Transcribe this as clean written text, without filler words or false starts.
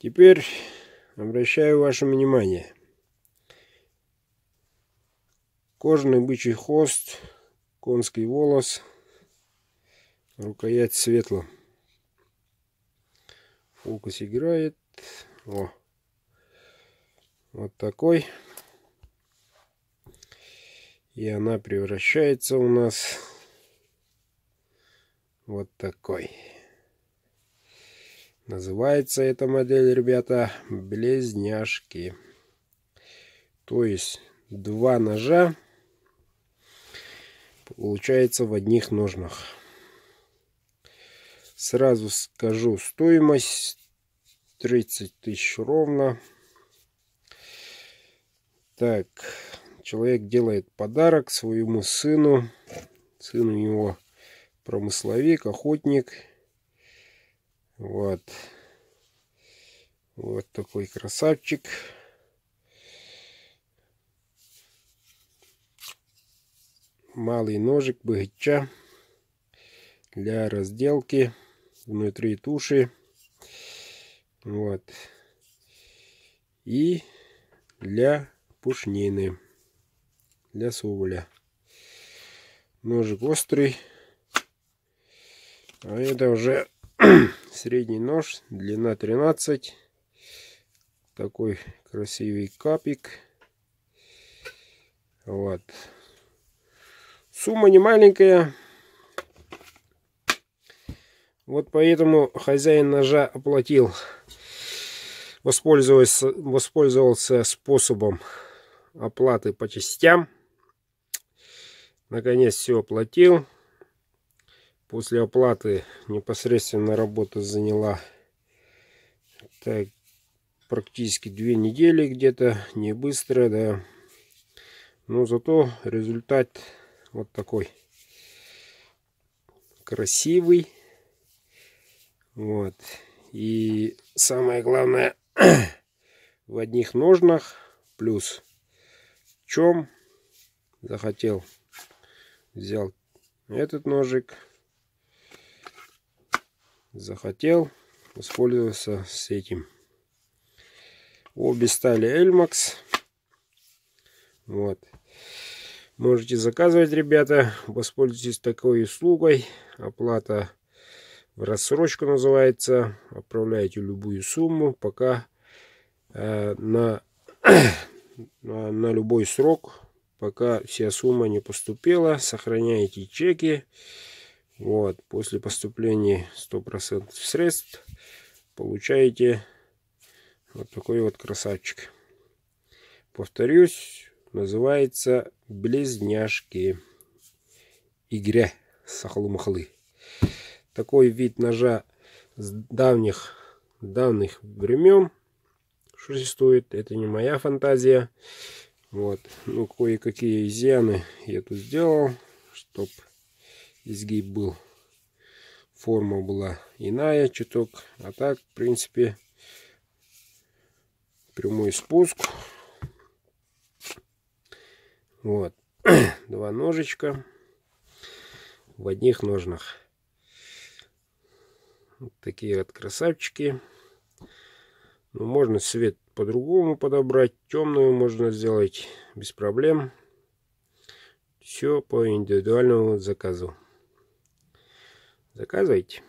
Теперь обращаю ваше внимание. Кожаный бычий хвост, конский волос, рукоять светло. Фокус играет. О, вот такой. И она превращается у нас вот такой. Называется эта модель, ребята, близняшки. То есть два ножа получается в одних ножнах. Сразу скажу стоимость 30 тысяч ровно. Так, человек делает подарок своему сыну. Сын у него промысловик, охотник. Вот. Вот такой красавчик. Малый ножик богача для разделки внутри туши. Вот. И для пушнины, для соболя. Ножик острый. А это уже средний нож, длина 13. Такой красивый капик. Вот. Сумма не маленькая. Вот поэтому хозяин ножа оплатил. Воспользовался способом оплаты по частям. Наконец все оплатил. После оплаты непосредственно работа заняла так, практически 2 недели где-то. Не быстро, да. Но зато результат вот такой. Красивый. Вот. И самое главное, в одних ножнах. Плюс в чем захотел, взял этот ножик. Захотел, воспользоваться с этим. Обе стали Эльмакс. Вот. Можете заказывать, ребята. Воспользуйтесь такой услугой. Оплата в рассрочку называется. Отправляете любую сумму, пока на любой срок, пока вся сумма не поступила. Сохраняете чеки. Вот. После поступления 100% средств получаете вот такой вот красавчик. Повторюсь, называется близняшки. Игре сахалу-махалы. Такой вид ножа с давних времен существует. Это не моя фантазия. Вот. Ну, кое-какие изъяны я тут сделал, чтоб изгиб был. Форма была иная чуток. А так, в принципе, прямой спуск. Вот. Два ножичка в одних ножнах. Вот такие вот красавчики. Ну, можно цвет по-другому подобрать. Темную можно сделать без проблем. Все по индивидуальному заказу. Заказывайте.